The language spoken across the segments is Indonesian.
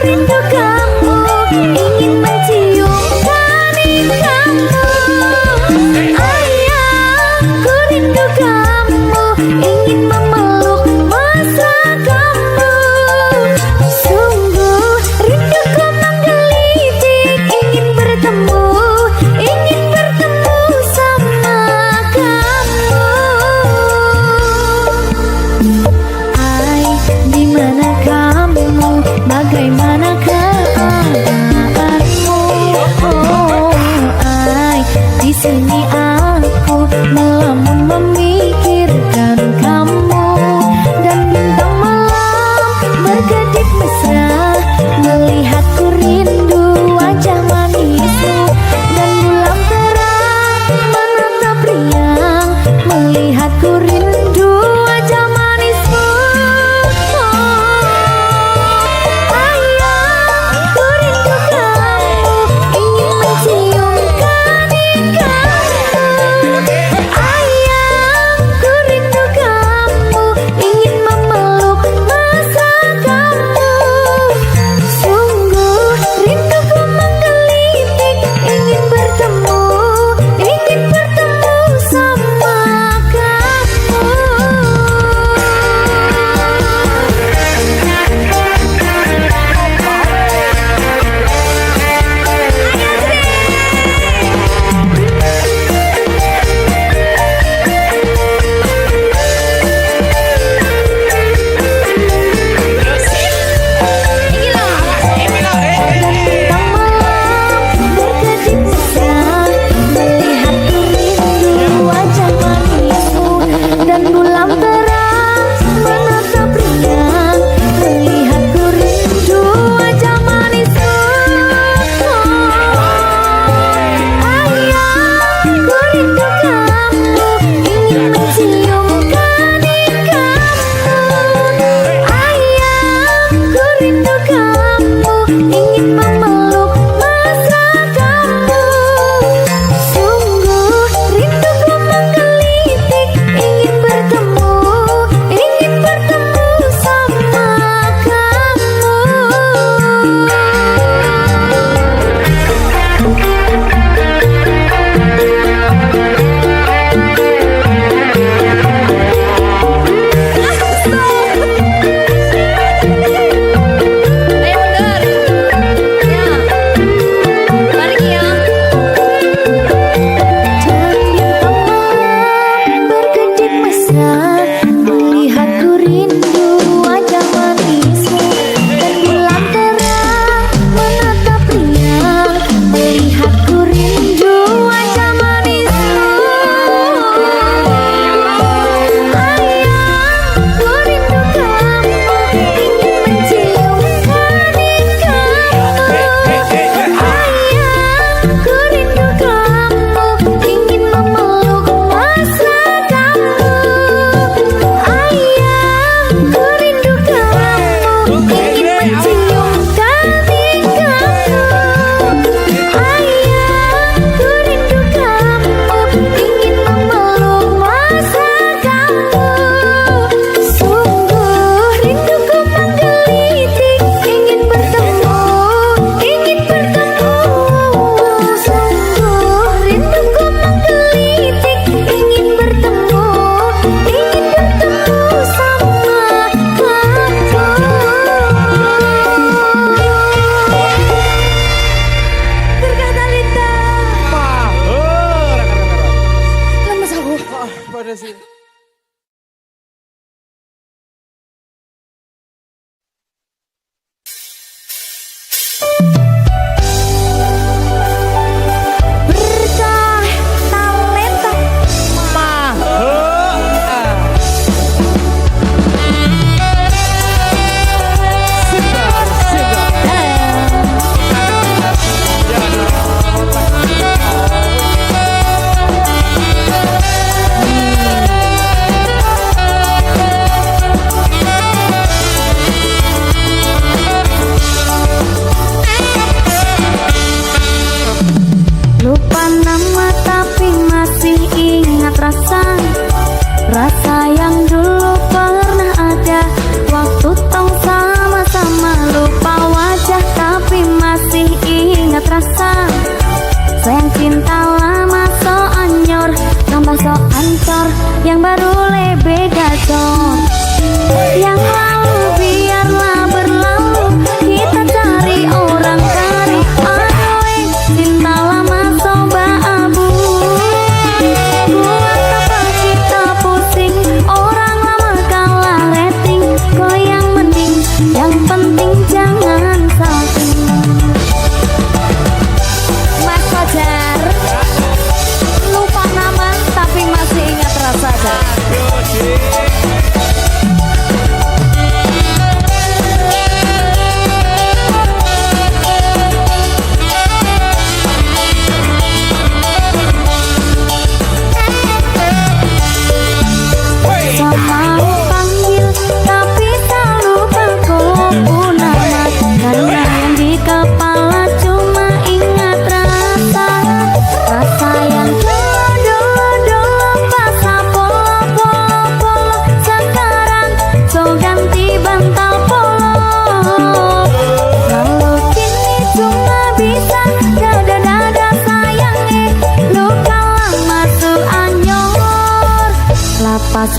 rindu kamu, ingin mencium tangan kamu. Ayah, ku rindu kamu, ingin memeluk mesra kamu. Sungguh rinduku menggelitik, ingin bertemu sama kamu. Ay, di mana kamu? Bagaimanakah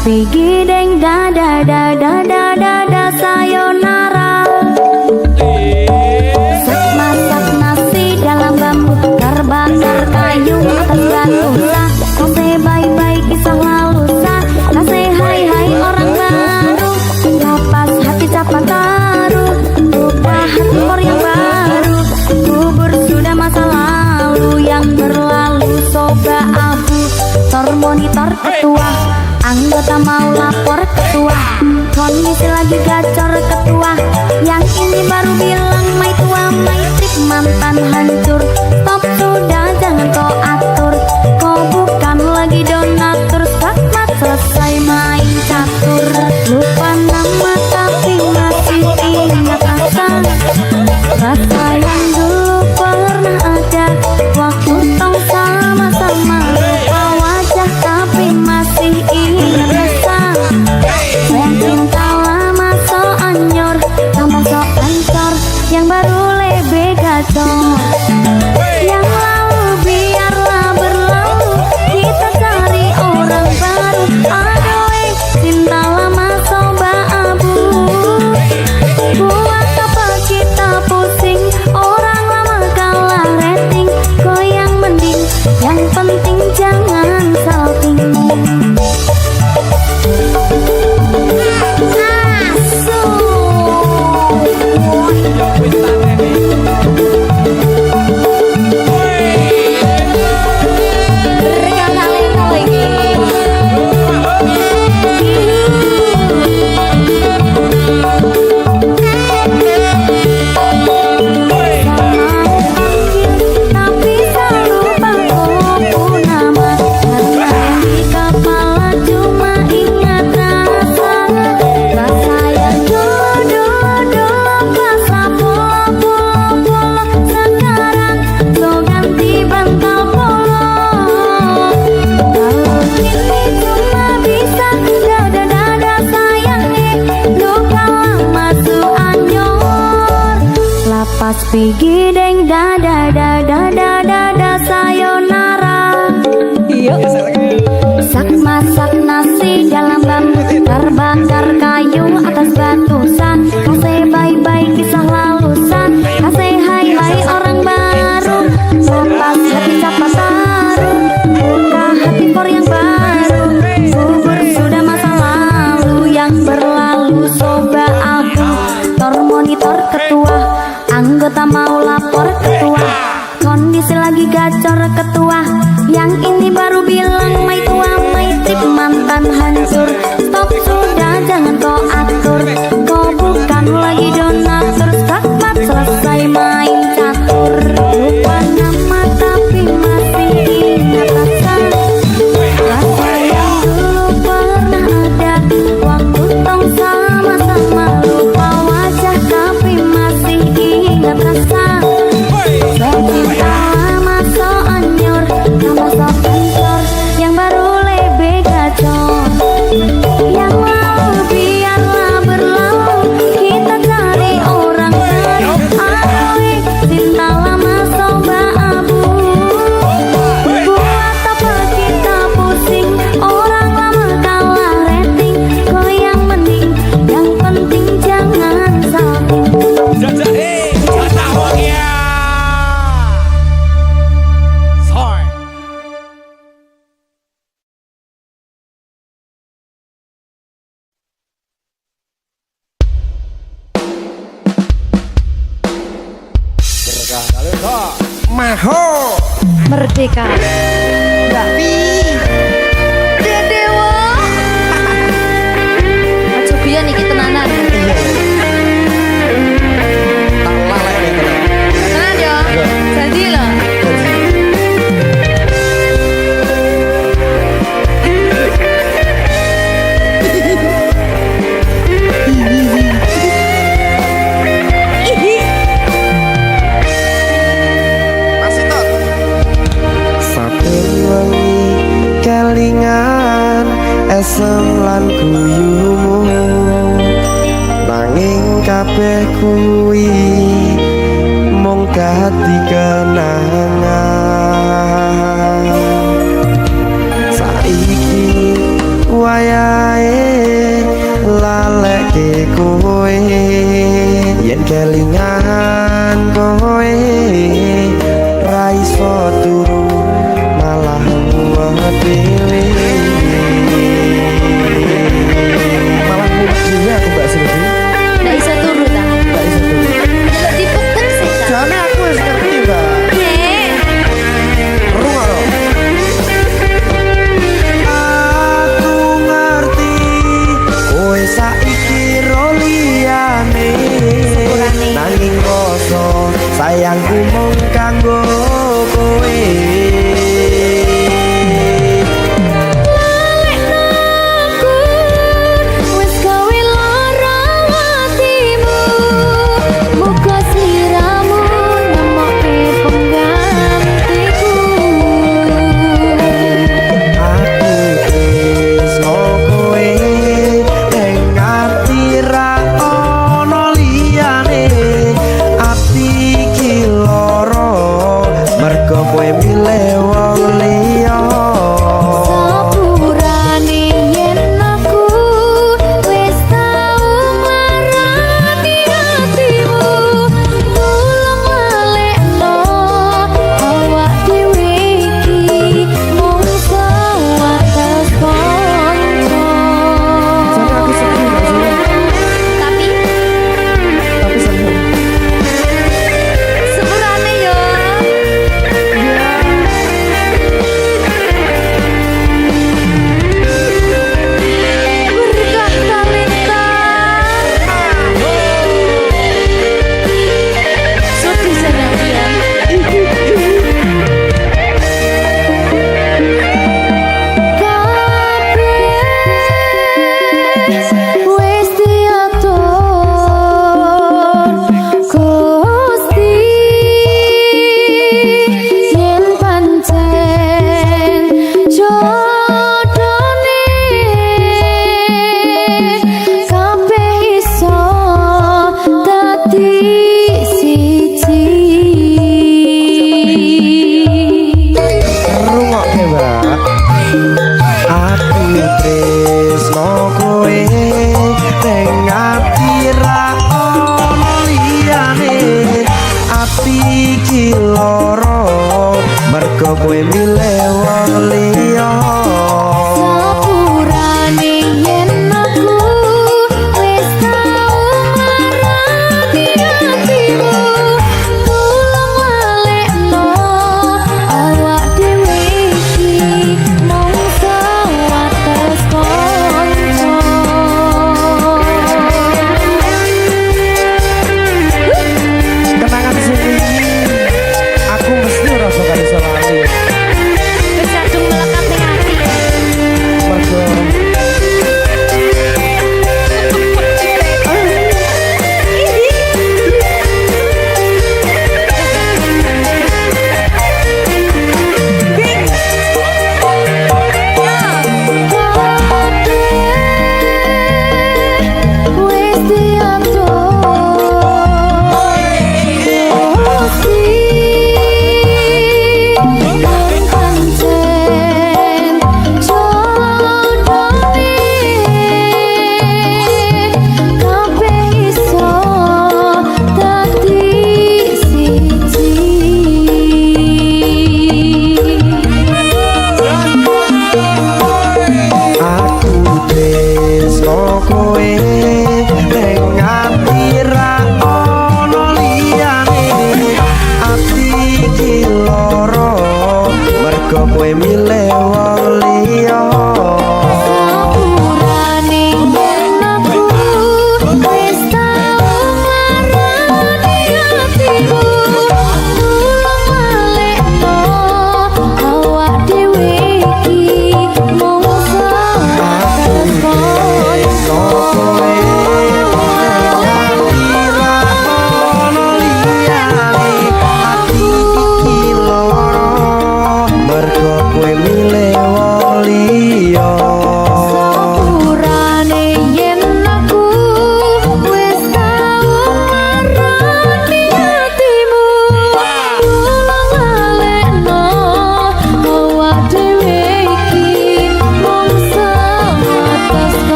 pergi deng da da da da da da da sayonara. Masak nasi dalam bambu, terbakar kayu atas batu. Kasih bye-bye kisah lalu sa, kasih hai-hai orang baru. Lepas hati siapa taruh, lupa hati orang yang baru. Kubur sudah masa lalu yang berlalu soba abu. Tor monitor ketua, anggota mau lapor ketua. Kondisi lagi gacor ketua, yang ini baru bilang mai tua mai trik mantan hancur. Stop sudah jangan kau atur, kau bukan lagi donatur. Selamat selesai main catur, lupa nama tapi masih ingat rasa. Rasa yang dulu pernah ada, waktu tong sama-sama. Lupa wajah tapi masih ingat rasa. Yang cinta lama so anyor, tambah so ancor, yang baru lebih gacor. Yang lalu biarlah berlalu, kita cari orang baru. Aduh, cinta lama soba abu. Buat apa kita pusing, orang lama kalah rating. Kau yang mending, yang penting jangan salting. Pas pergi deng da da da da da da da sayonara. Sak masak nasi dalam bambu, terbakar kayu atas batu. Kasih bye-bye kisah lalu san, kasih hai-hai orang baru. Lepas hati siapa taruh, buka hati for yang baru. Kubur sudah masa lalu yang berlalu soba abu. Tor monitor ketua, anggota mau lapor ketua. Kondisi lagi gacor ketua, yang ini baru bilang mai tua mai tip mantan hancur. Stop sudah jangan kau atur, kau bukan lagi donatur. Selamat selesai main catur, lupa nama tapi masih ingat rasa. Rasa yang dulu pernah ada, waktu tong sama-sama. Lupa wajah tapi masih ingat rasa. Cinta lama so anyor, tambah so ancor, yang baru lebih gacor. Yang lalu biarlah berlalu, kita cari orang baru. Aduh, cinta lama soba abu. Buat apa kita pusing, orang lama kalah rating. Kau yang mending, yang penting jangan salting. Maho Merdeka Rafi Dedewo Aja biyen iki tenanan. tak lalai nih tenan. Tenan yo. Jadi lho. Masih tot. Saben wengi sayangku mung kanggo kowe.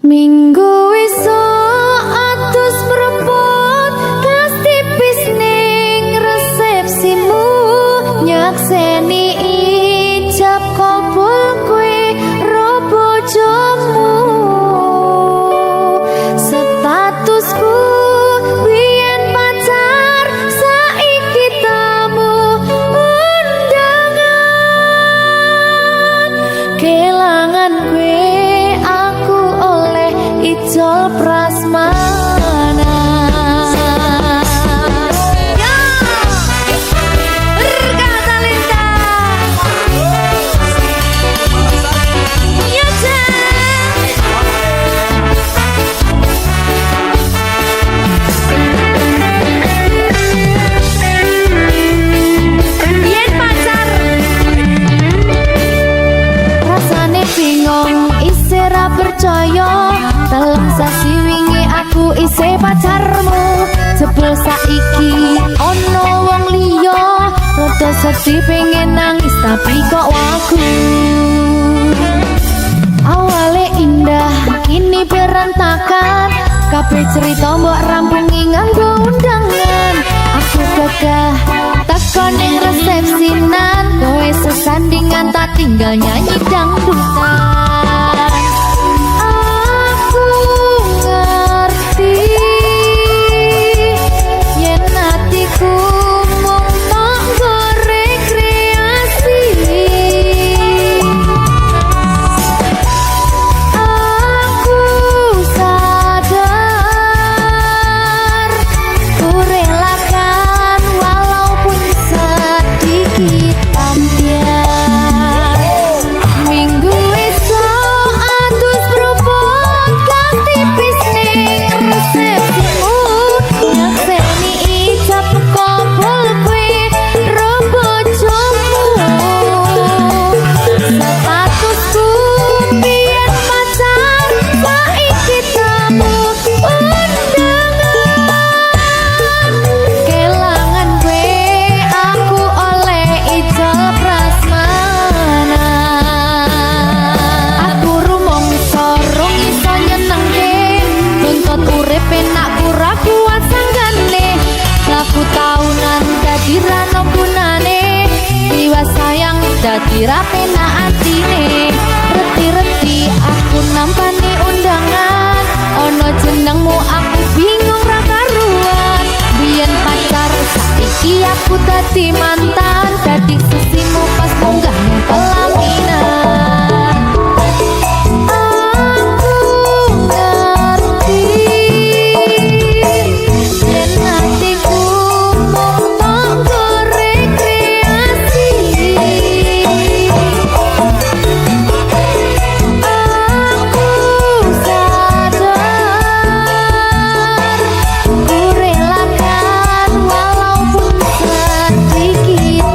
Minggu esuk atus mrepot gas tipis ning resepsimu nyakseni ijab Kelangan gue aku oleh Ijol Prasmana. Ya, berkata Linda. Ya, yen pacar rasane bingung isih ra percaya. Telung sasi wingi aku isih pacarmu, jebul saiki ono wong liya. Rada sedih pengen nangis tapi kok wagu. Awale indah kini berantakan, kabeh cerita mbok rampungi nganggo undangan. Aku gagah teko ning resepsinan, kowe sesandingan tak tinggal nyanyi dangdutan. Aku ngerti yen atiku mung tanggo rekreasi. Aku sadar ku relakan walaupun sedikit ambiar. Minggu esok atus berubah ganti bisnis resepsimu. Nyakseni ijab kabul kue robo jomu. Statusku biyen pacar saiki tamu undangan. Kelangan gue aku oleh Ijol Prasmana. Aku rumangsa rong iso nyenengke, nuntut urip enak ora kuat sanggane. Laku taunan dadi ra ono gunane, liwat sayang dadi ra penak atine. Reti-reti aku nampani undangan, ono jenengmu aku bingung ra karuan. Biyen pacar saiki aku dadi mantan, dadi sisimu pas munggah ning pelaminan. Aku ngerti yen hatiku mung tanggo rekreasi. Aku sadar ku relakan walaupun sedikit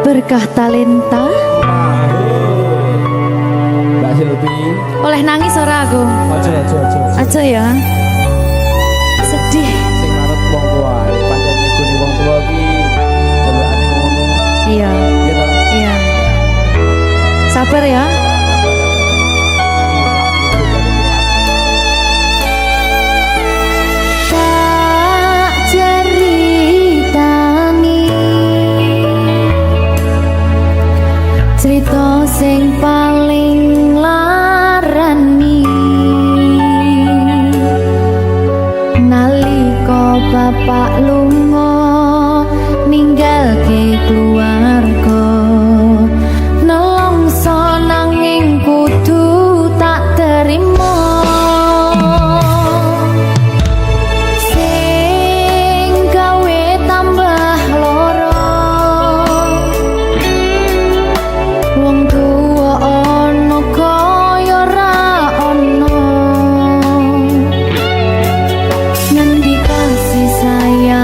berkah talenta. Mbak Silvi, Oleh nangis ora aku? Aja ya. Sedih. sing manut wong tua, pancen ngikuni wong tua ki jelekane ngono. Iya, Iya toh? iya. Sabar ya. Tak ceritani cerita sing paling larani nalika bapak lunga ninggalke keluarga nelongso nanging kudu tak terima sing gawe tambah loro wong tuwa ana kaya ra ana ngendi kasih sayang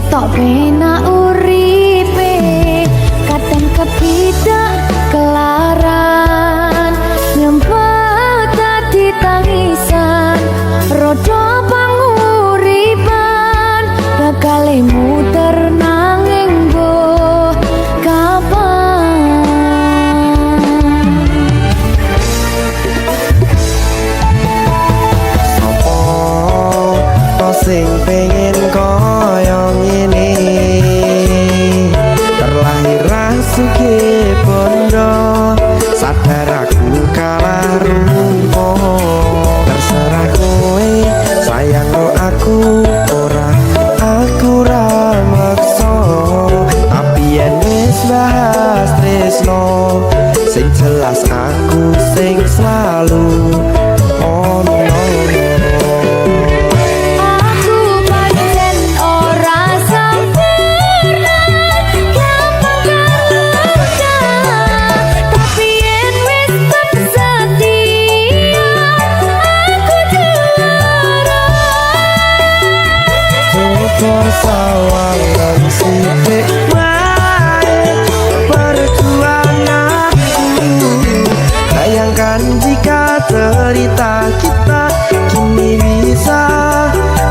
ketok penak uripe kadang kepidak kelaran nyempet dadi tangisan rodo panguripan bakal muter nanging mbok kapan sing pengen koyo ngene terlahir rasuke bondo sadar aku kalah rumpo terserah kowe sayang aku ora maksa tapi yen wis bahas tresno sing jelas aku sing selalu ono. Sawangan sithik wae perjuanganku bayangkan jika cerita kita kini bisa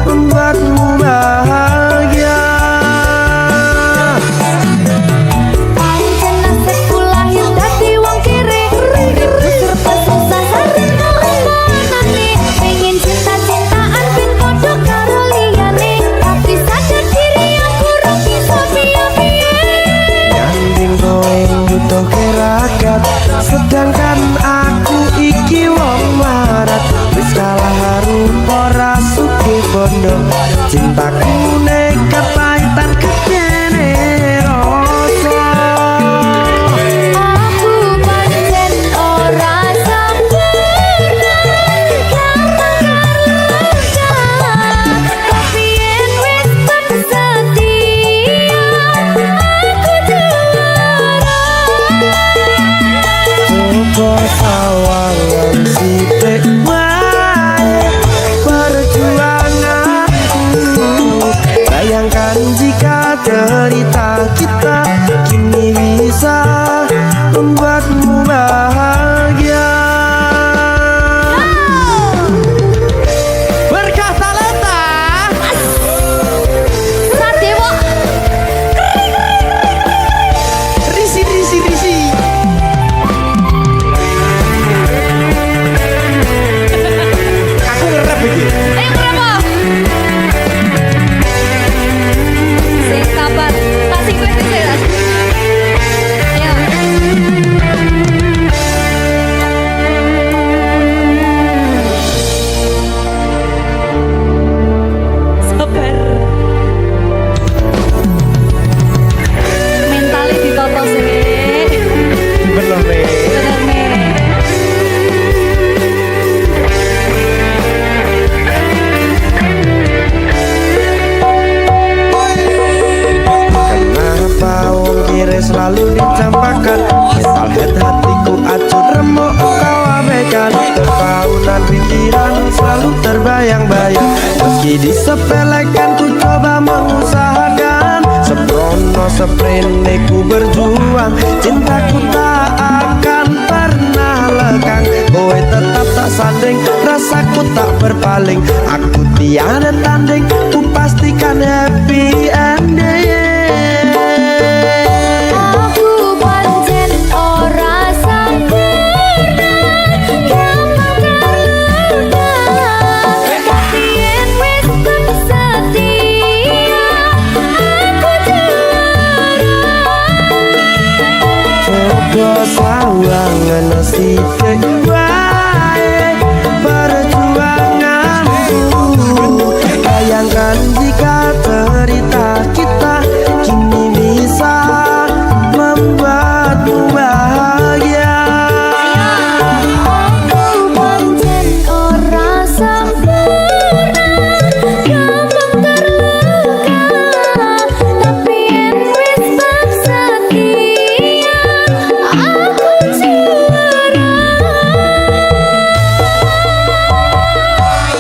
membuatmu bahagia pancen nasibku lahir dadi wong kere kusur susah sareng omonane pengen cinta-cintaan ben padha karo liyane tapi sadar diri aku ora bisa piye-piye nyanding kowe butuh keragat sedangkan aku iki wong marat wis kalah rupa rasuke bondo cintaku nekat pahitan kene rasa aku pancen ora sempurna tapi yen wis setia aku juara coba sawangan sithik wae perjuanganku bayangkan jika cerita kita kini bisa membuatmu bahagia berkah talenta Sadewo risi aku ngerap iki ayo berapa sing sabar kasih gue sih ayo sabar mentali ditoto sih bener nih bener nih kenapa wong kiri selalu dicampakkan mental head hatiku acuh remuk kau abaikan kekaunan pikiran selalu terbayang-bayang meski disepelekan ku coba mengusahakan seprono seprene ku berjuang cintaku tak akan pernah lekang kowe tetap tak sanding rasaku tak berpaling aku tiada tanding ku pastikan happy ending aku pancen ora sempurna gampang terluka tapi yen wis setia aku juara coba sawangan sithik wae perjuanganku bayangkan jika cerita kita kini bisa membuatmu bahagia aku pancen ora sempurna gampang terluka tapi yen wis setia aku juara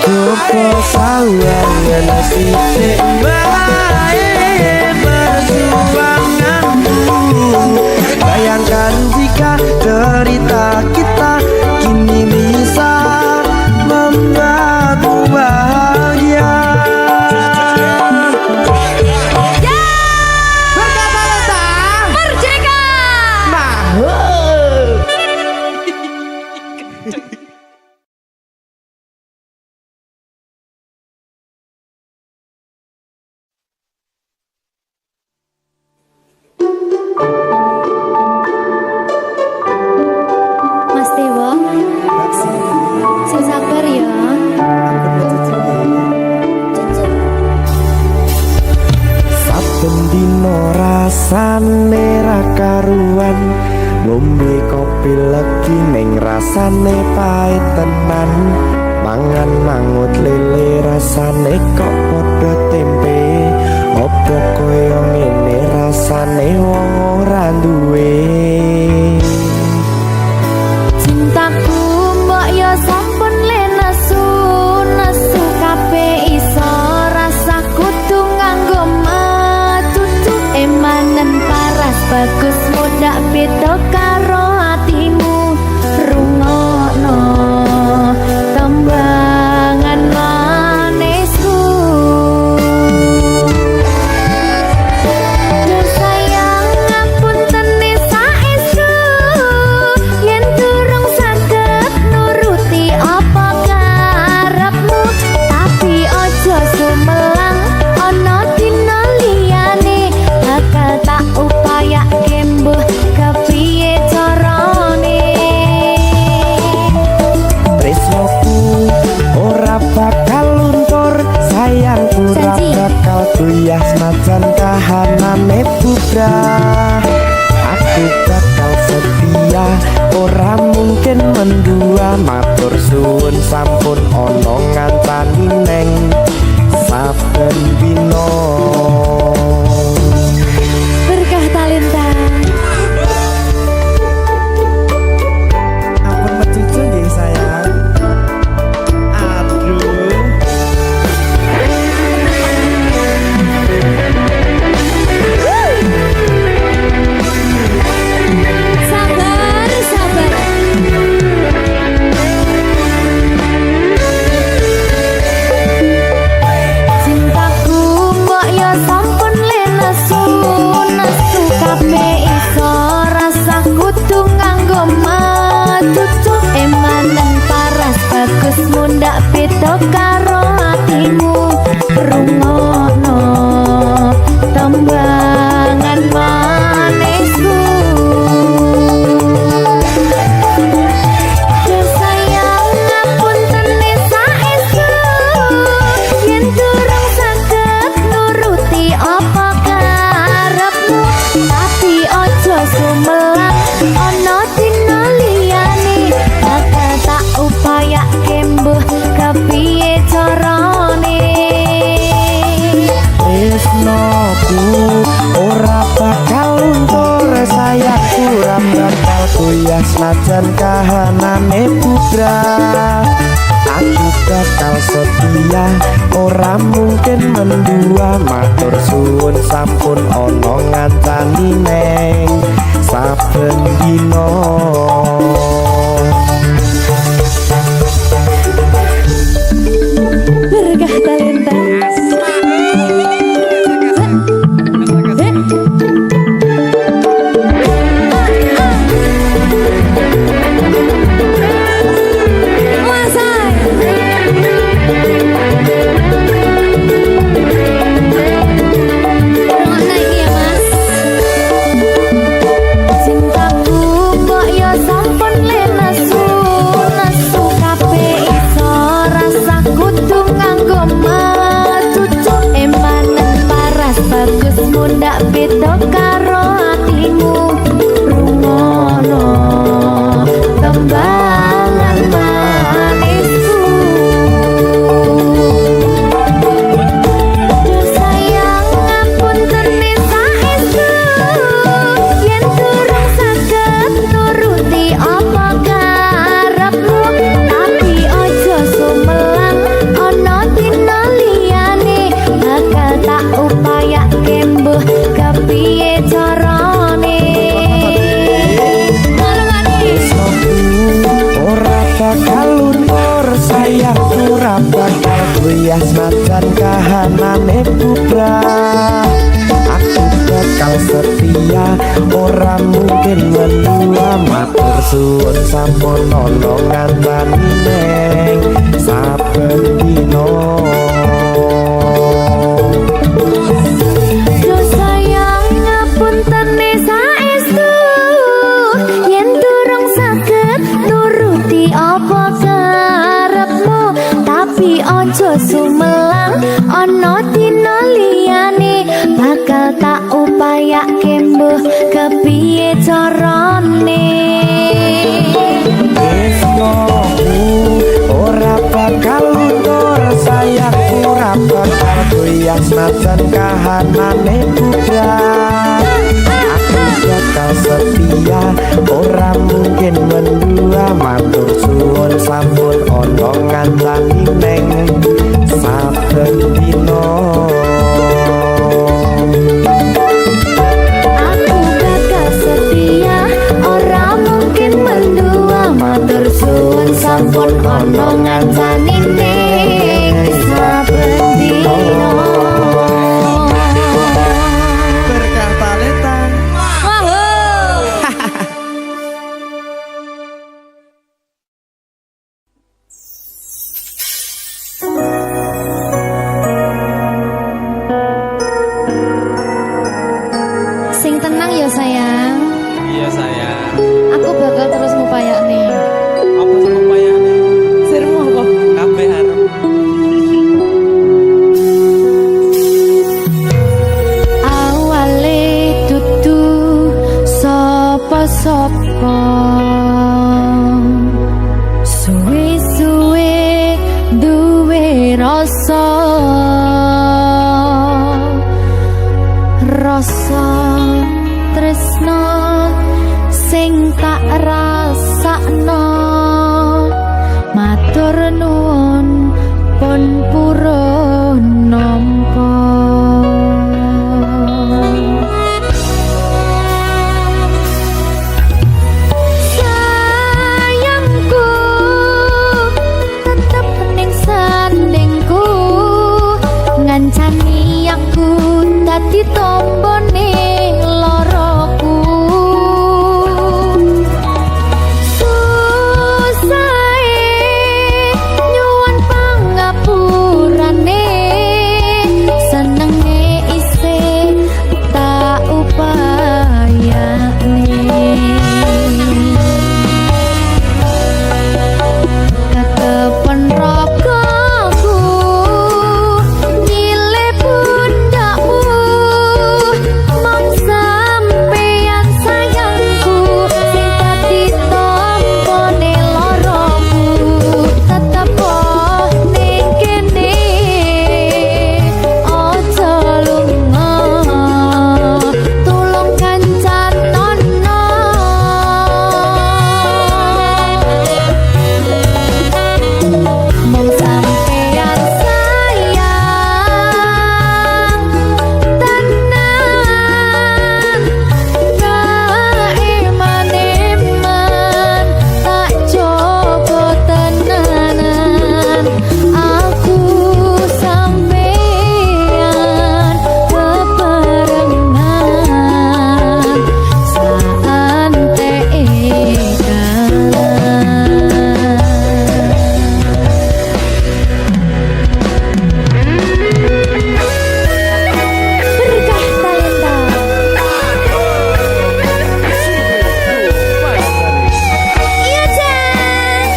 coba sawangan sithik wae rasane ra karuan, ngombe kopi legi ning rasane pahit tenan, mangan mangut lele rasane kok padha tempe, opo koyo ngene rasane wong ora duwe. Cintaku mbok yo sampun le nesu kabeh iso rasa kudu nganggo matutu emanen paras bagus mudak beda karo atimu rungokno tembangan manisku. Duh sayang ngapunten saestu yen durung saged nuruti apa karepmu, tapi ojo sumelang ana dina liyane bakal tak upayake mbuh kepiye carane. Tresnoku ora bakal luntur, sayangku ora Janji. bakal goyah senajan kahanane bubrah. Aku bakal setia, ora mungkin mendua, matur suwun sampun ana ngancani neng saben dina. Berkah talenta. Ampun mecucu nggih sayang. Aduh. Sabar, sabar. Cintaku mbok yo sampun le nesu kabeh iso rasa kudu nganggo matutu emanen paras bagus mundak beda karo atimu rungokno tembangan manisku. Duh sayang ngapunten saestu yen durung saged nuruti apa karepmu, tapi ojo sumelang ana dina liyane bakal tak upayake mbuh kepiye carane. Tresnoku ora bakal luntur, sayangku ora bakal goyah senajan kahanane bubrah. Aku bakal setia, ora mungkin mendua, matur suwun sampun ana ngancani neng saben dina. Berkah talenta. Cintaku mbok yo sampun le nesu kabeh iso rasa kudu nganggo matutu emanen paras bagus mundak beda karo atimu rungokno tembangan manisku. Duh sayang ngapunten saestu yen durung saged nuruti apa karepmu, tapi ojo sumelang ana dina liyane bakal tak upayake mbuh kepiye carane. Ora bakal luntur, sayangku ora bakal goyah senajan kahanane bubrah. Aku bakal setia, ora mungkin mendua, matur suwun sampun ana ngancani neng saben dina. Duh sayang ngapunten saestu yen durung saged nuruti apa karepmu, tapi ojo sumelang ana dina liyane bakal tak upayake mbuh kepiye carane. Tresnoku ora bakal luntur, sayangku ora bakal goyah senajan kahanane budak. Aku bakal setia, ora mungkin mendua, matur suwun sampun ana ngancani neng saben dina. Aku bakal setia, ora mungkin mendua, matur suwun sampun ana ngancani ning saben dina. Berkah taletan. Sing tenang ya sayang. Iya sayang. Aku bakal terus ngupayakne. Apa sih upayane? Sirmu apa? Kabeh arep. Awale dudu sapa-sapa, suwe-suwe duwe rasa tresno sing tak rasakno. Matur nuwun pun purun nampa. Sayangku tetep ning sandingku, ngancani aku dadi tombone loroku. Susahe nyuwun pangapurane, senenge isih tak upayane. Ketepen rogoku nyile pundakmu, mong sampeyan sayangku sing dadi tombone loroku. Tetep ning kene aja lunga, tulung kancanono. Mong sampeyan sayang tenan, iman-iman tak coba tenanan. Aku sampeyan bebarengan saantekan. Berkah talenta. Iya Jan.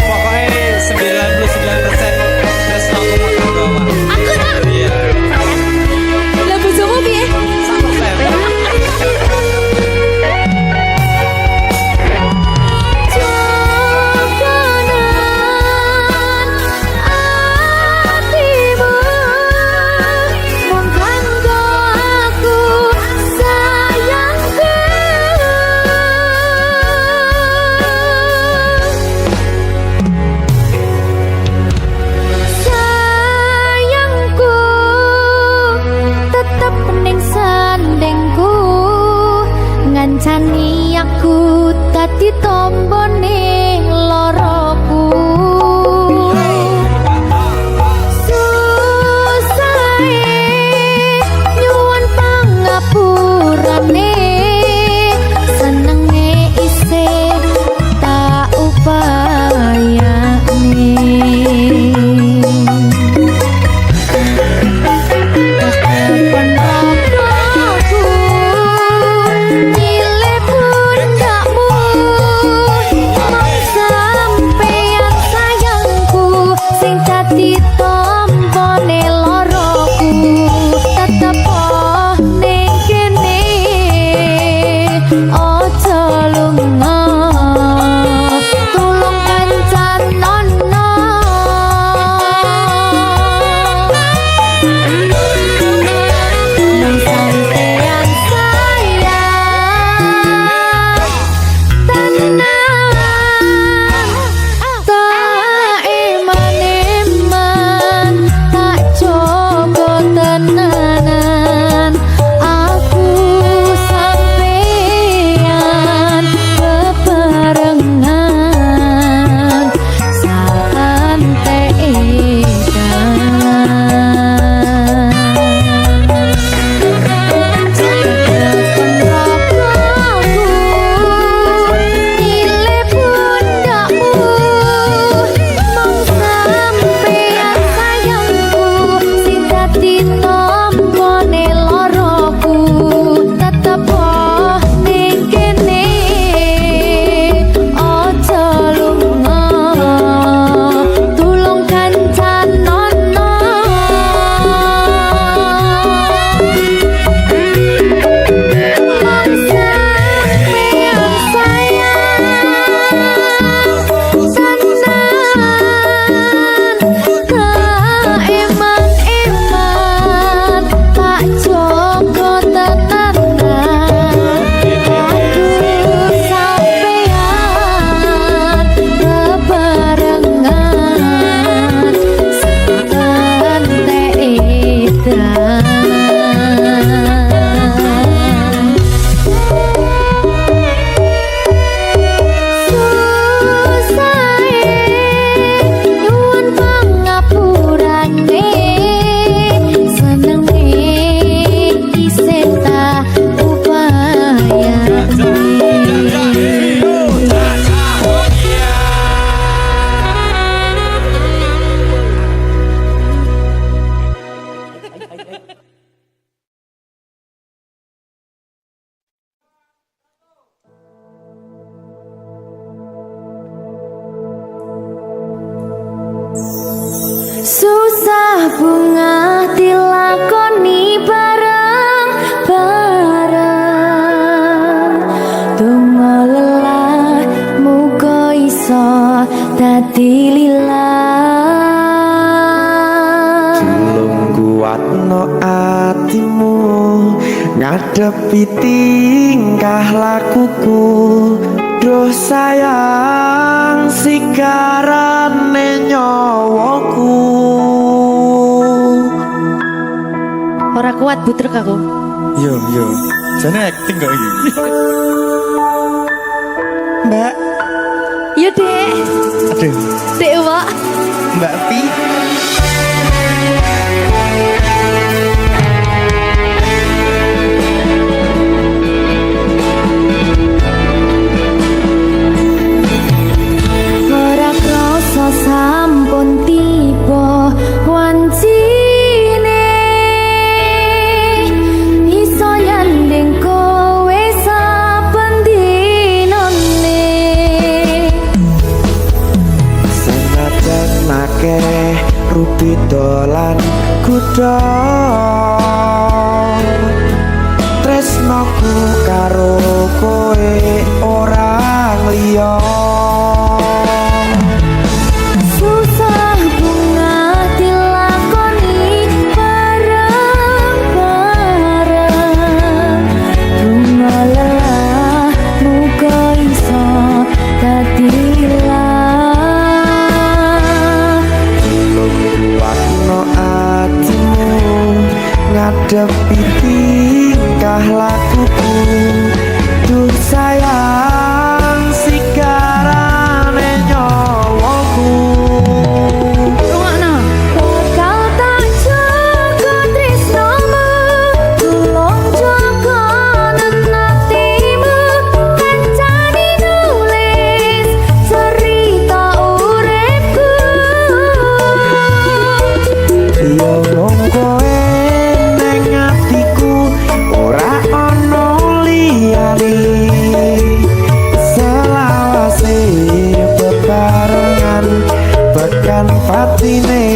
Pokoknya 99% Tresno aku mau bawa. Aku tak. Iya. Lah bojomu piye? 100%. Jokonan atimu mung kanggo aku sayangku. Sayangku tetep ning sandingku, ngancani aku dadi tombone loroku. Susahe nyuwun pangapurane, senenge isih tak upayane. Ketepen rogoku nyile pundakmu, mong sampeyan sayangku sing dadi tombone loroku. Tetep Susah bunga dilakoni bareng-bareng. Donga lelah muga iso dadi lillah. Belum kuatno atimu ngadepi tingkah lakuku. Duh sayang sikarane nyawaku. Ora kuat butrek aku. Yo jane acting kok iki. Mbak, Yo Dek. aduh, Dek Wak. Mbak Pi. Ora krasa sampun tiba wancine. Iso nyanding kowe saben dinane. Senajan akeh rupi dolan kuda. Tresnoku karo kowe orang liya. Susah bunga dilakoni bareng-bareng. Bunga lelah muga iso dadi lillah. Belum kuatno atimu ngadepi tingkah lakuku. Duh sayang sikarane nyawaku. Rungokno. Bakal tak jaga tresnomu, tulung jaga nenatimu. Kancani nulis cerita uripku. Yo wong kowe ning atiku ora ana liyane. Selawase bebarengan tekan patine.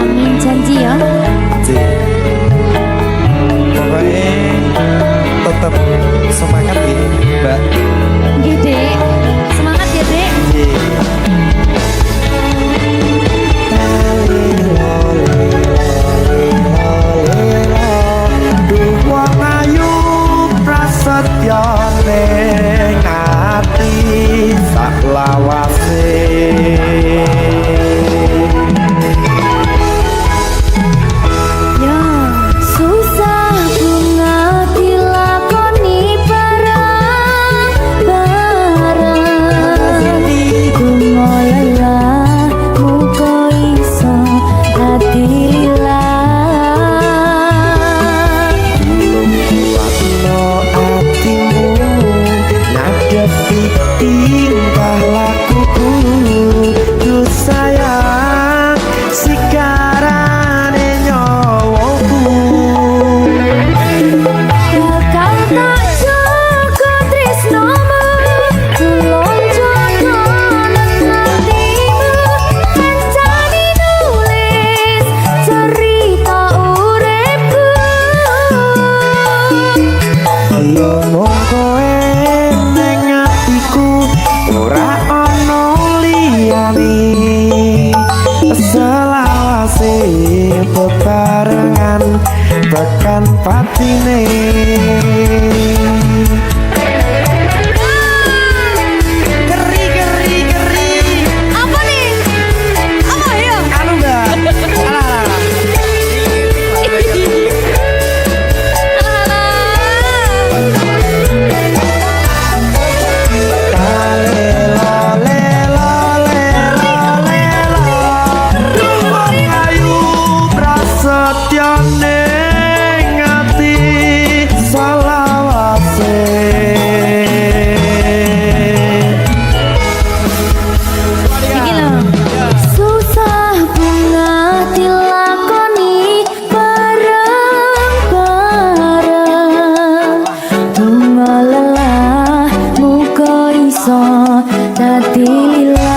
Amin janji ya. Pokoknya tetap semangat ya Mbak. Nggih, Dek. Semangat ya, Dek. Duh wong ayu prasetyo ning ati sak lawase. Ya, susah bunga dilakoni bareng-bareng. Bunga lelah muga iso dadi lillah. Kuatno atimu ngadepi tingkah lakuku. Duh sayang sikarane nyawaku. Bakal tak jaga tresnomu, tulung jaga nenatimu. Kancani nulis cerita uripku. Yo mung kowe ning atiku ora ana liyane. Selawase bebarengan tekan patine. Geri. Apa nih? Apa ya? Anu Mbak. Alah. Wong ayu prasetyo ning ati. dadi lila.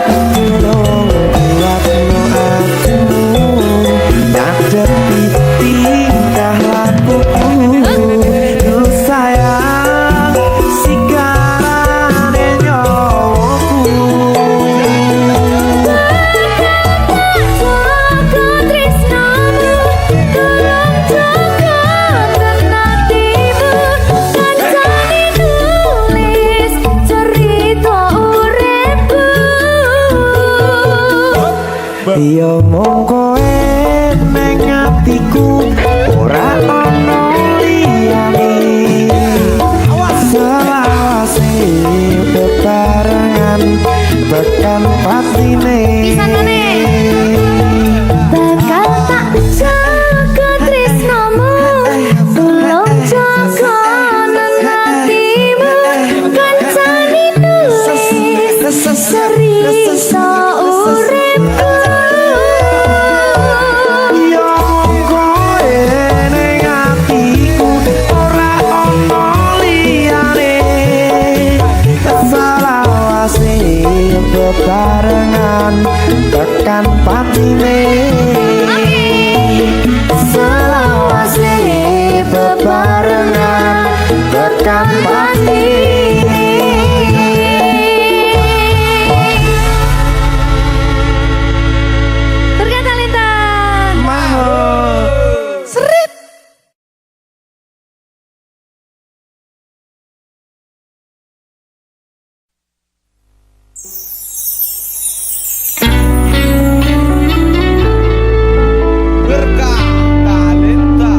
Tolong buatno aku ngadepi tingkah lakuku. Duh sayang sikarane nyawaku. Jaga tresnamu, tolong jaga hatimu. Kancane tulis cerita uripku. Yo mung kowe ning atiku ora ono liyane. Selawase bebarengan tekan patine. Bakal tak jaga tresnamu, tolong jaga hatimu. Kancane tulis cerita uripku. Yo mung kowe ning atiku ora ono liyane. Selawase bebarengan tekan patine. Selawase bebarengan tekan patine. Ternyata Talenta. Berkah talenta.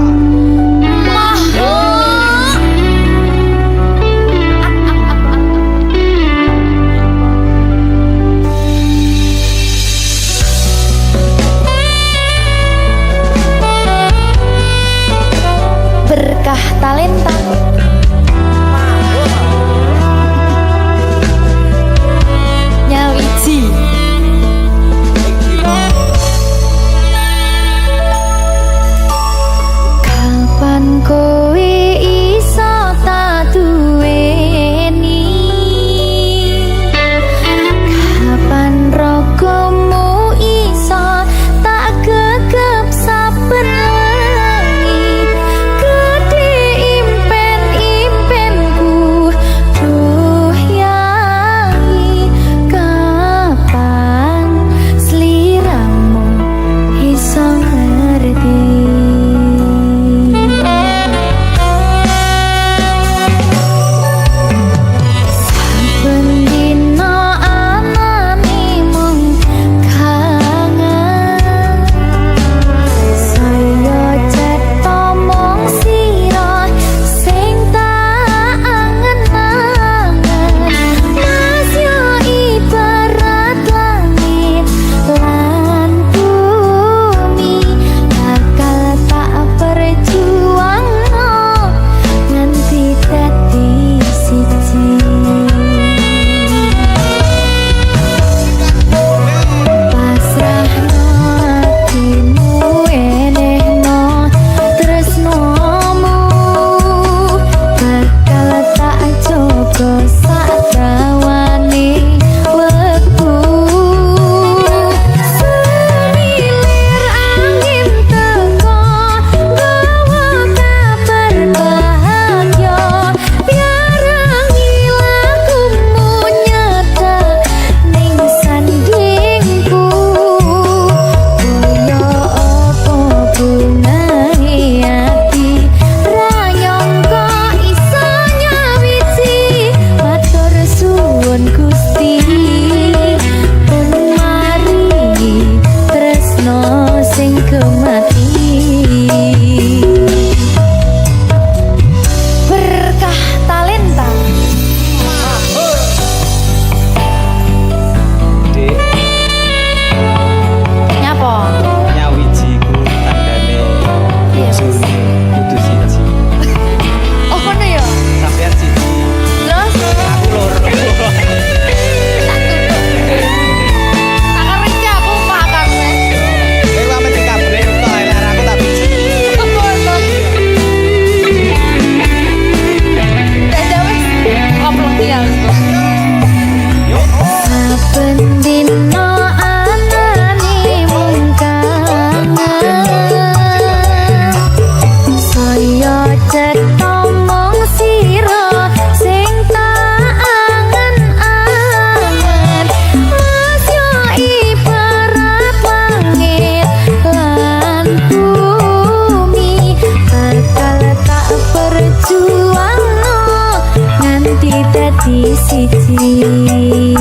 siji-siji.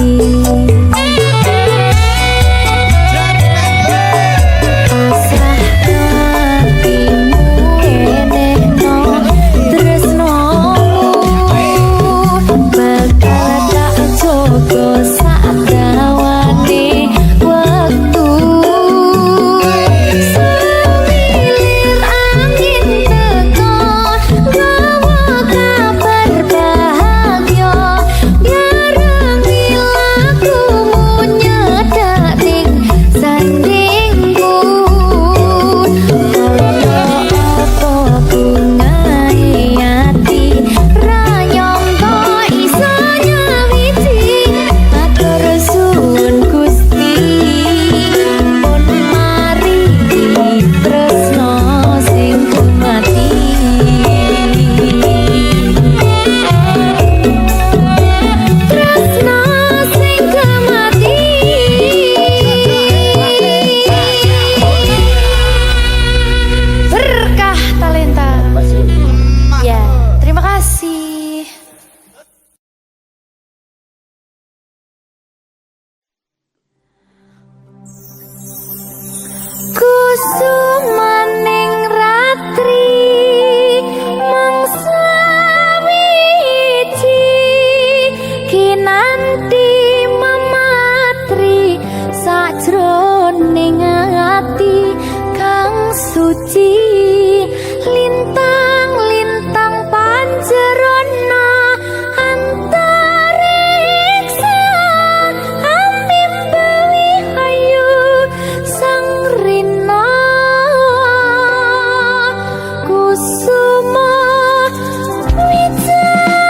Pasrah hatimu enehno tresnomu, bakal tak jogo sak dawane wektu. Semilir angin teko gawa kabar bahagia, nyarengi lakumu nyedak ning sandingku. Kaya apa bungae ati ra nyangka iso nyawiji. Matur suwun Gusti, pun maringi tresno sing kumati. Tresno sing kumati. Berkah talenta. Ya, terima kasih. Kusumaning ratri mangsa wiji, kinanti mematri sajroning ati kang suci. Lintang-lintang panjerona antariksa, ambimbawi hayu sang rina. Kusuma wijaya.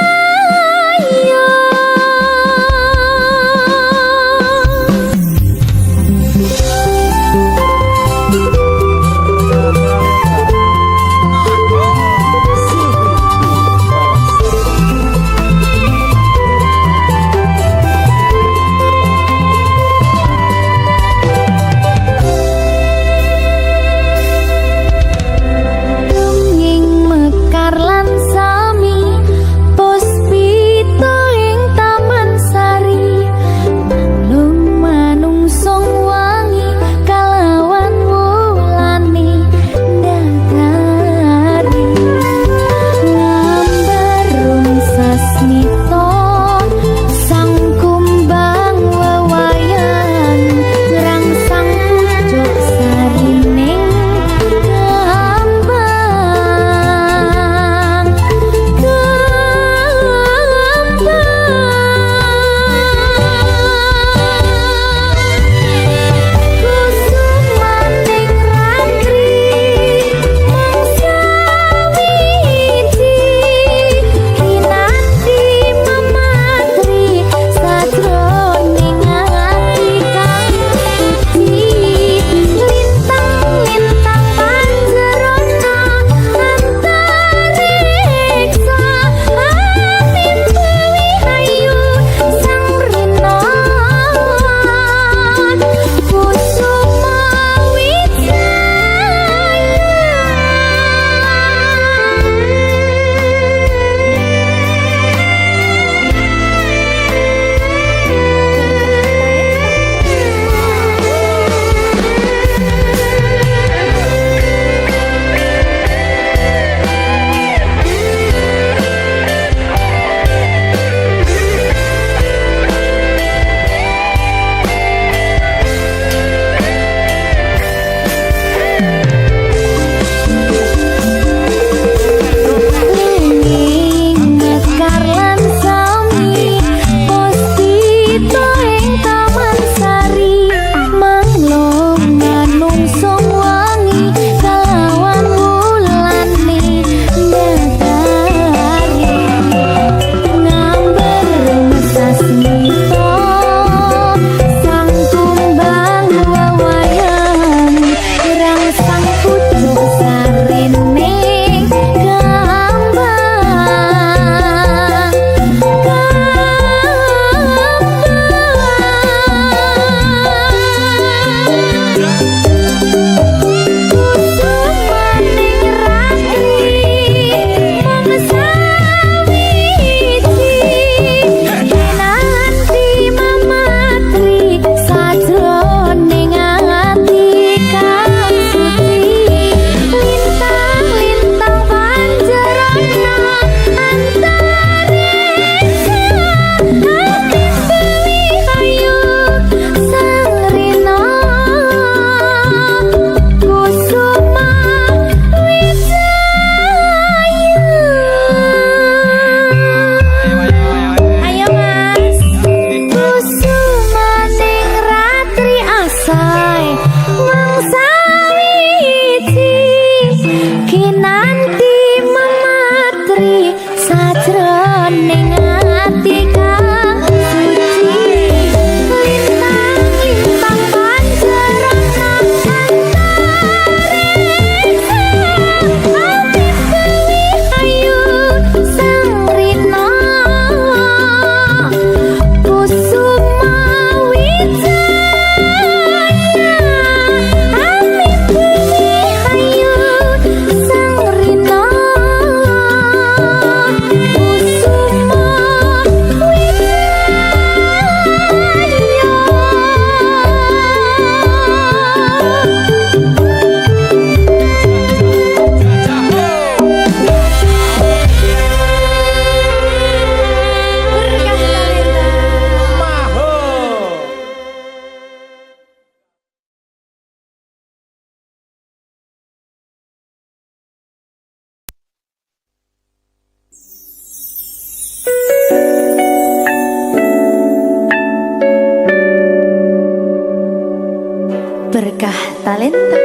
berkah talenta.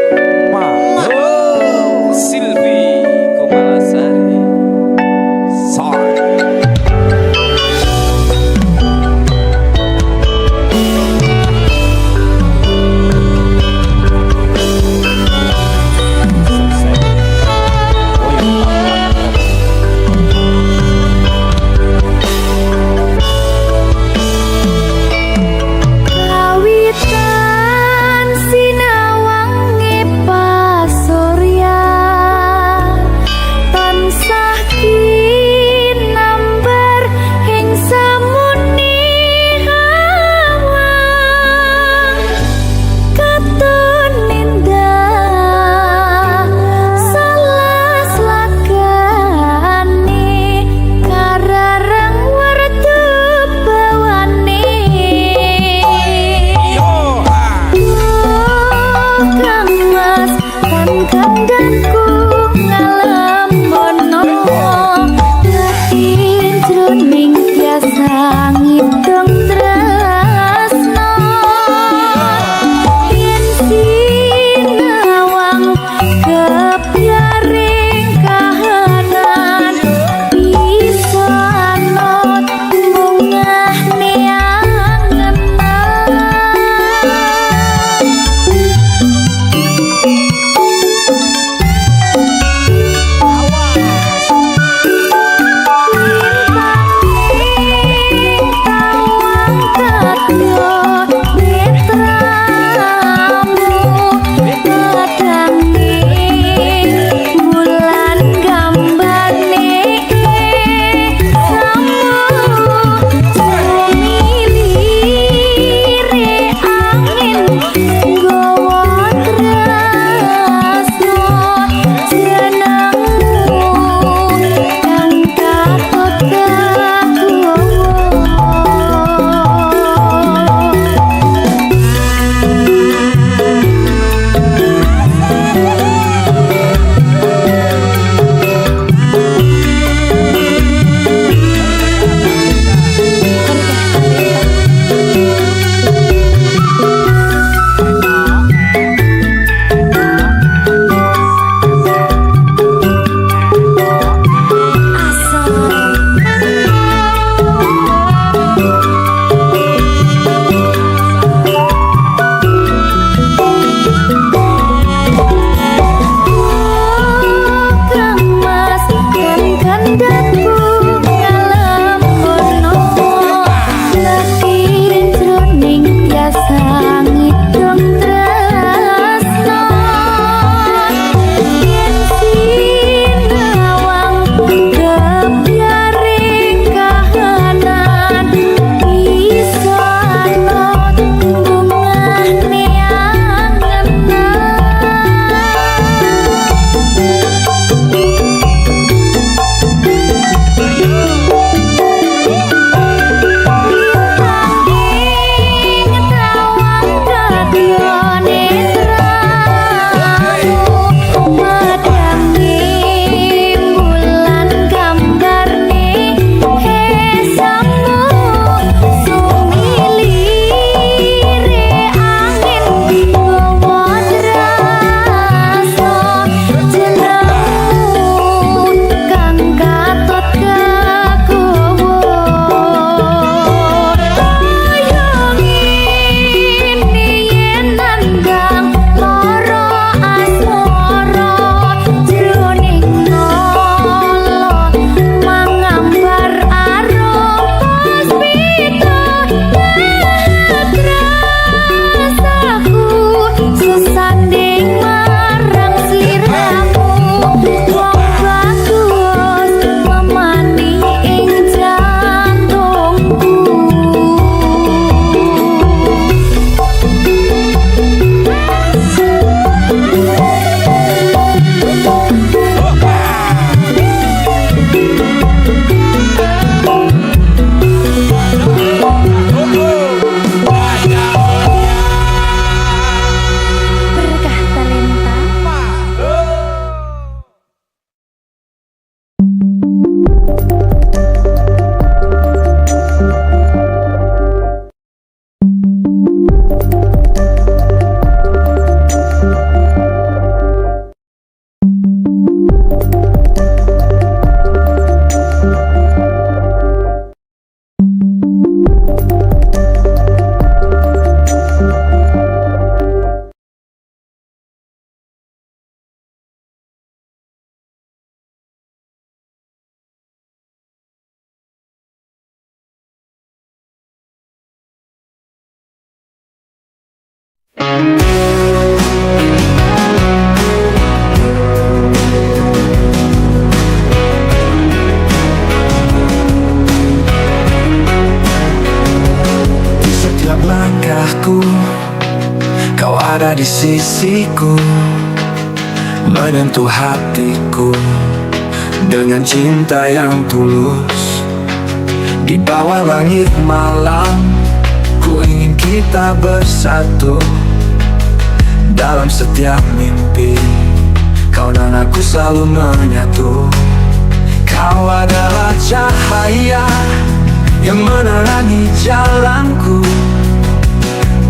Oh, Silvi Kumalasari. Sorry. Kawitan sinawange pasuryan ada di sisiku, menyentuh hatiku dengan cinta yang tulus. Di bawah langit malam, ku ingin kita bersatu. Dalam setiap mimpi, kau dan aku selalu menyatu. Kau adalah cahaya yang menerangi jalanku.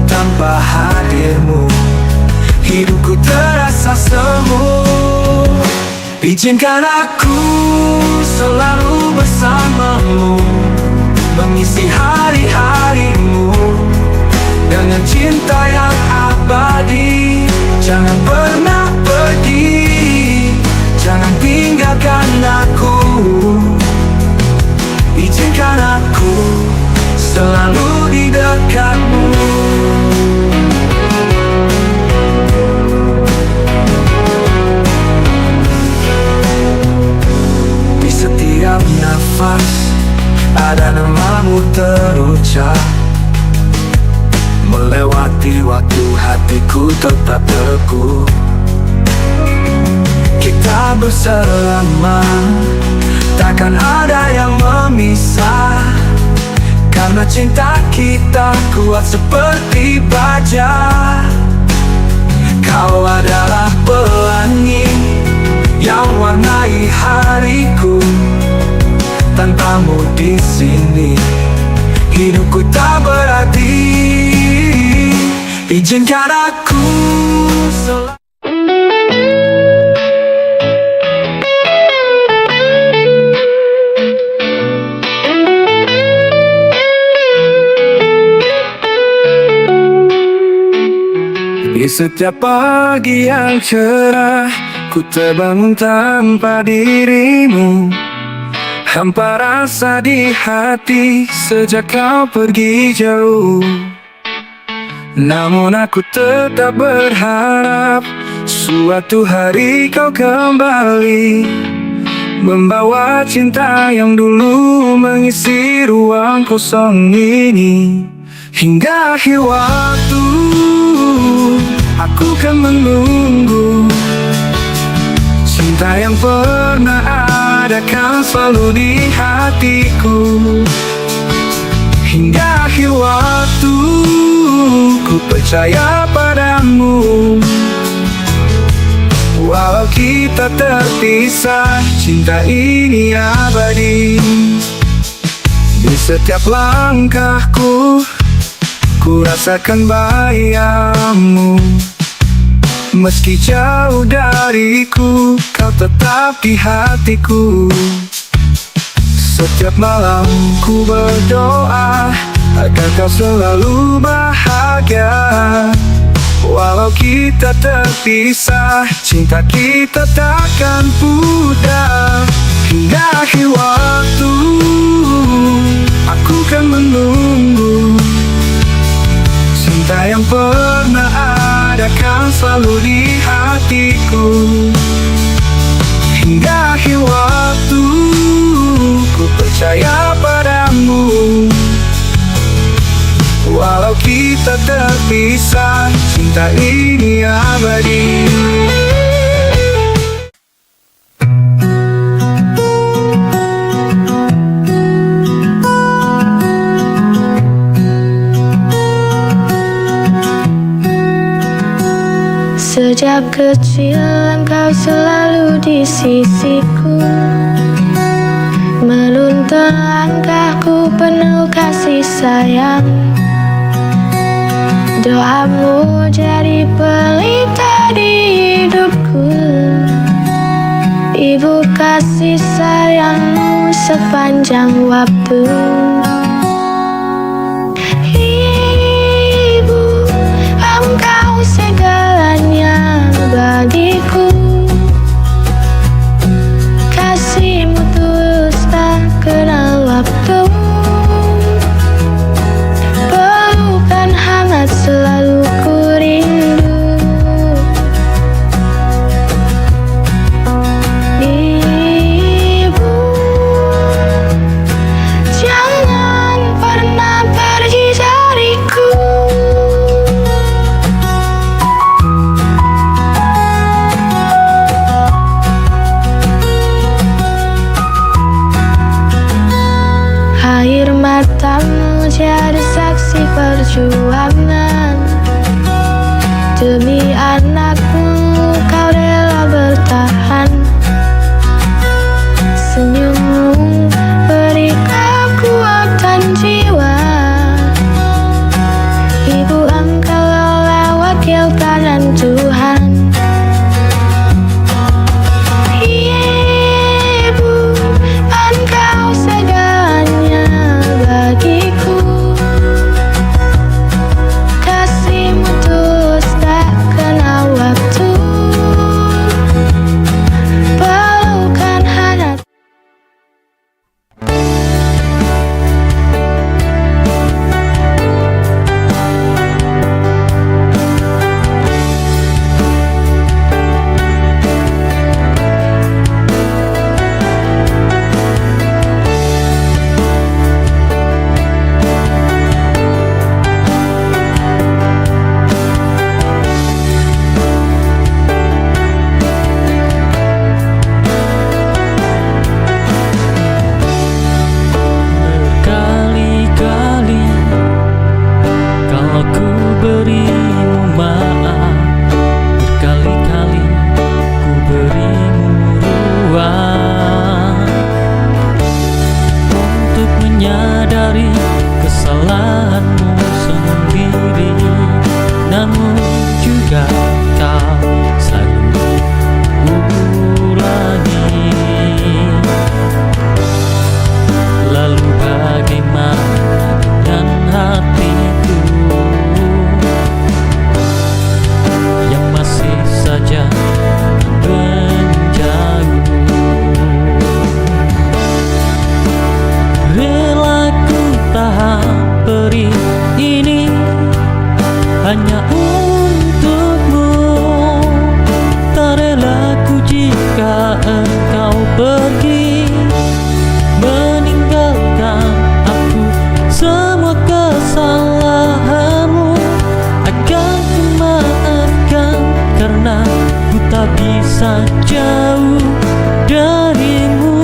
Tanpa hadirmu, hidupku terasa semu. Izinkan aku selalu bersamamu, mengisi hari-harimu dengan cinta yang abadi. Jangan pernah pergi, jangan tinggalkan aku. Izinkan aku selalu di dekatmu. Di setiap nafas ada namamu terucap. Melewati waktu, hatiku tetap teguh. Kita bersama, takkan ada yang memisah. Karena cinta kita kuat seperti baja. Kau adalah pelangi yang warnai hariku. Tanpamu di sini, hidupku tak berarti. Izinkan aku selalu. Di setiap pagi yang cerah, ku terbangun tanpa dirimu. Hampa rasa di hati sejak kau pergi jauh. Namun aku tetap berharap suatu hari kau kembali, membawa cinta yang dulu mengisi ruang kosong ini. Hingga akhir waktu, aku kan menunggu. Cinta yang pernah ada kan selalu di hatiku. Hingga akhir waktu, ku percaya padamu. Walau kita terpisah, cinta ini abadi. Di setiap langkahku, ku rasakan bahagiamu. Meski jauh dariku, kau tetap di hatiku. Setiap malam ku berdoa agar kau selalu bahagia. Walau kita terpisah, cinta kita takkan pudar. Hingga akhir waktu, aku kan menunggu. Cinta yang pernah ada kan selalu di hatiku. Hingga akhir waktu, ku percaya padamu. Walau kita terpisah, cinta ini abadi. Sejak kecil engkau selalu di sisiku, menuntun langkahku penuh kasih sayang. Doamu jadi pelita di hidupku, ibu kasih sayangmu sepanjang waktu. Ibu, engkau segalanya bagiku. Kasihmu tulus tak kenal waktu. Pelukan hangat selalu ku rindu. Ibu, jangan jadi saksi perjuangan. Demi anakmu kau rela bertahan. Senyummu beri kekuatan jiwa. Ibu engkau adalah wakil tangan Tuhan. Ibu, engkau segalanya bagiku. Kasihmu tulus tak kenal waktu. Pelukan hangat. Berkali-kali kalau ku berimu maaf, berkali-kali ku berimu ruang untuk menyadari kesalahanmu sendiri. Namun juga kau selalu ulangi. Lalu bagaimana dengan hatiku yang masih saja menjauh? Rela ku tahan perih ini hanya untukmu. Tak rela ku jika engkau pergi, meninggalkan aku semua kesalahanmu. Akan ku maafkan karena ku tak bisa jauh darimu.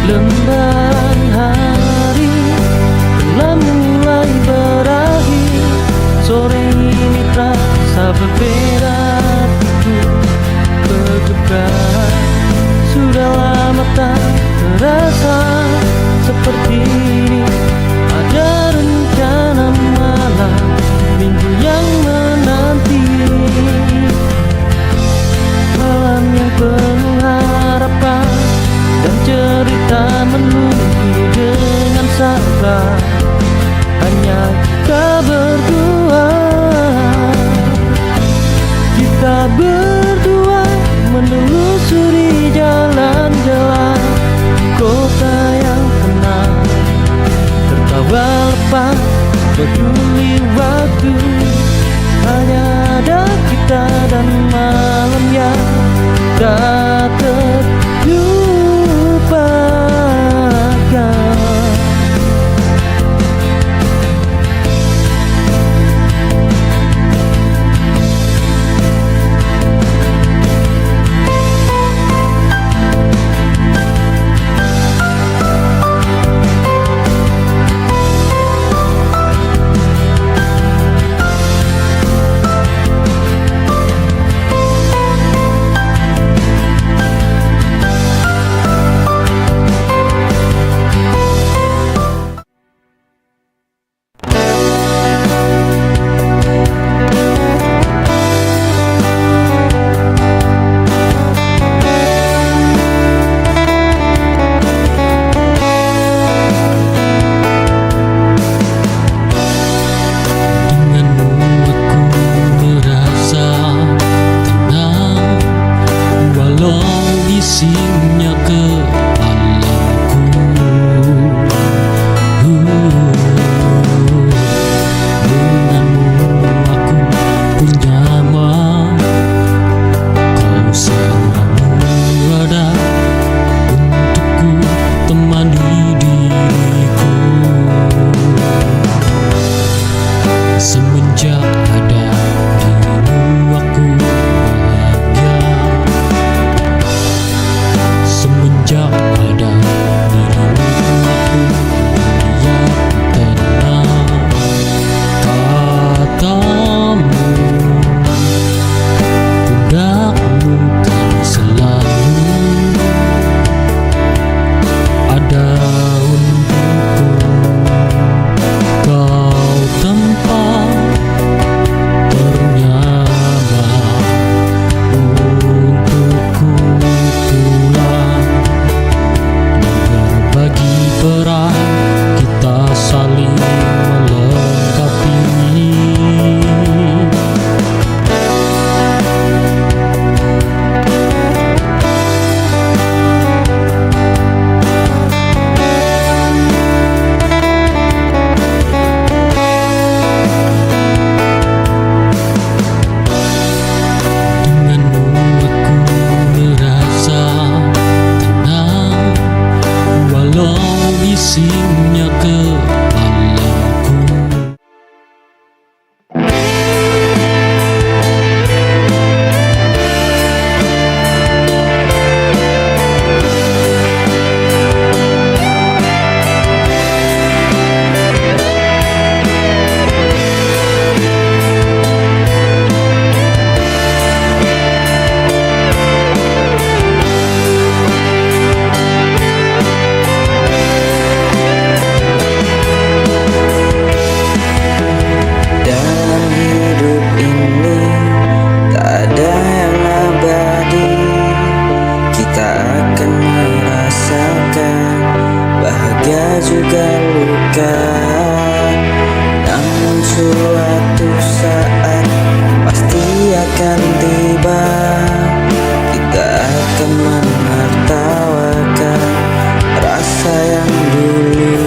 Lembaran hari telah mulai berakhir. Sore ini terasa berbeda, hatiku bergetar. Sudah lama tak terasa seperti ini. Ada rencana malam minggu yang menanti, malam yang penuh harapan dan cerita menunggu dengan sabar. Hanya kita berdua, kita berdua menelusuri jalan-jalan kota yang tenang. Tertawa lepas peduli waktu, hanya ada kita dan malam yang tak terlupakan. Suatu saat pasti akan tiba, kita akan menertawakan rasa yang dulu.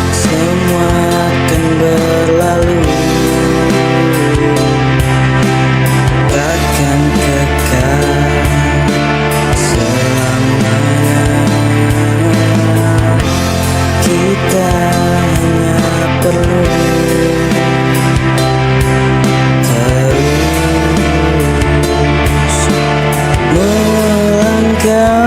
Semua akan berlalu, takkan kekal selamanya. Kita hanya perlu terus melangkah.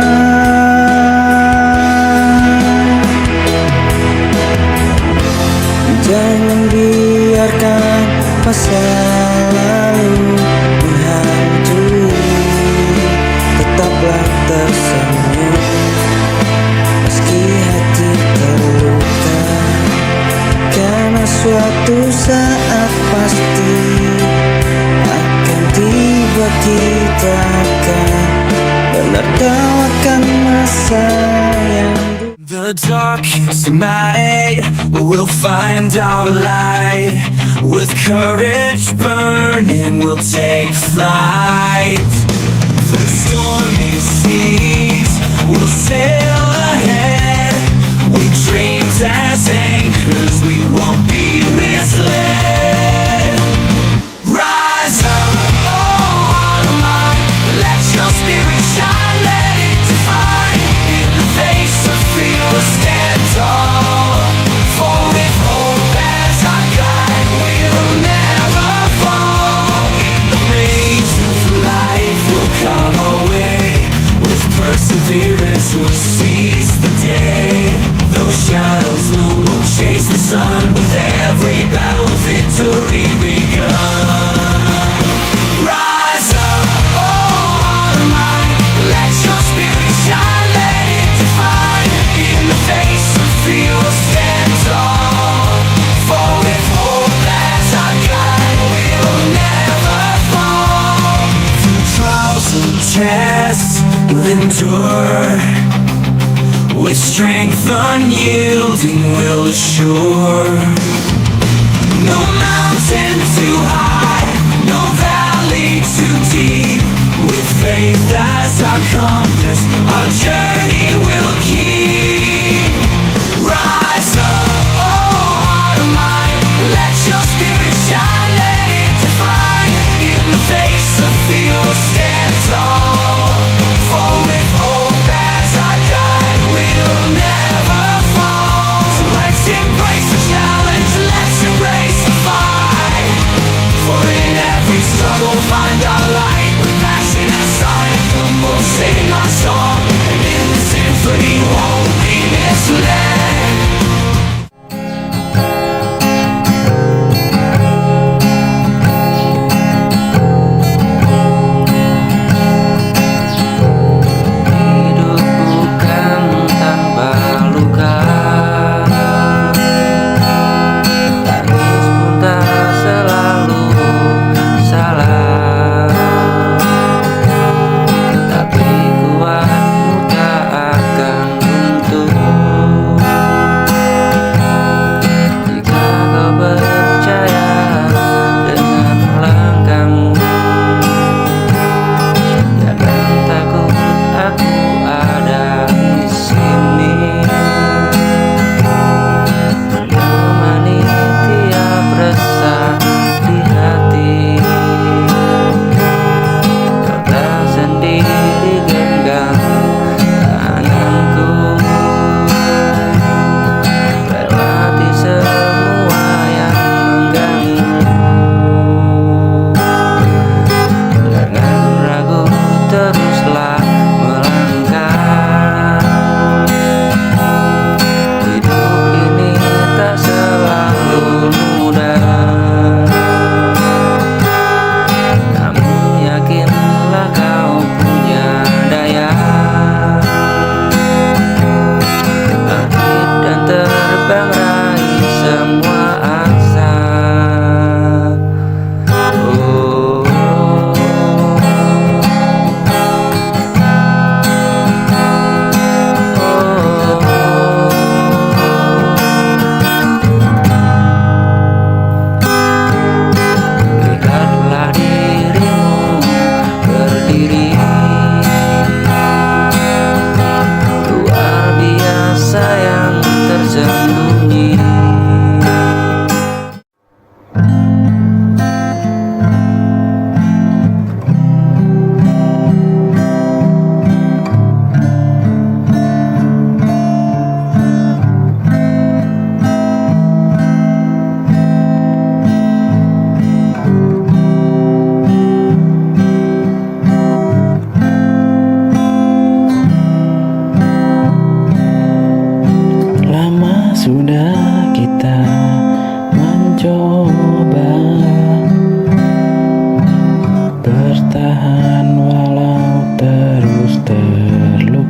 Jangan biarkan masa lalu menghantui, tetaplah tersenyum meski hati terluka, karena suatu saat pasti akan tiba, kita akan menertawakan masa yang The darkest night will find our light. With courage burning, we'll take flight. The stormy seas will sail ahead. We dreamed as anchors, we won't be misled. Rise up, oh heart of mine, let your spirit shine, let it define. In the face of fear, stand tall. For with hope as our guide, we'll never fall. The rays of life will come our way. With perseverance, we'll seize the day. Those shadows loom will chase the sun. With every battle, victory begun. Rise up, oh heart of mine, let your spirit shine, let it define. In the face of fear, we'll stand tall. For with hope as our guide, we'll never fall. Through trials and tests, we'll endure. With strength unyielding, we'll assure. No mountain too high, no valley too deep. With faith as our compass, our journey will keep. Rise up, oh heart of mine, let your spirit shine, let it define. In the face of fear, we'll stand tall. For with hope as our guide, we'll never fall. So let's embrace the challenge, let's embrace the fight. For in every struggle, find our light. With passion and sign, come we'll sing our song. And in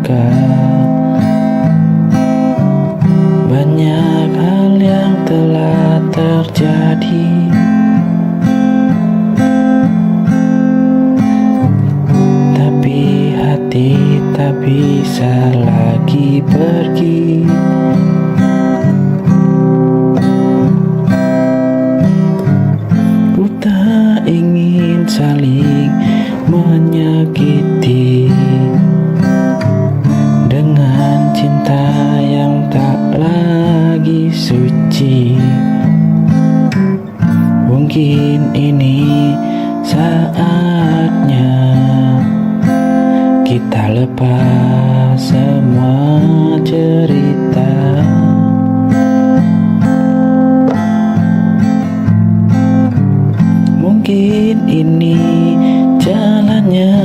sangka banyak hal yang telah terjadi. Tapi hati tak bisa lagi pergi. Ku tak ingin saling menyakiti dengan cinta yang tak lagi suci. Mungkin ini saatnya kita lepas semua cerita. Mungkin ini jalannya,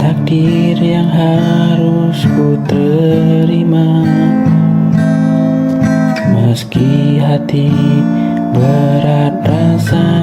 takdir yang harus ku terima. Meski hati berat rasa,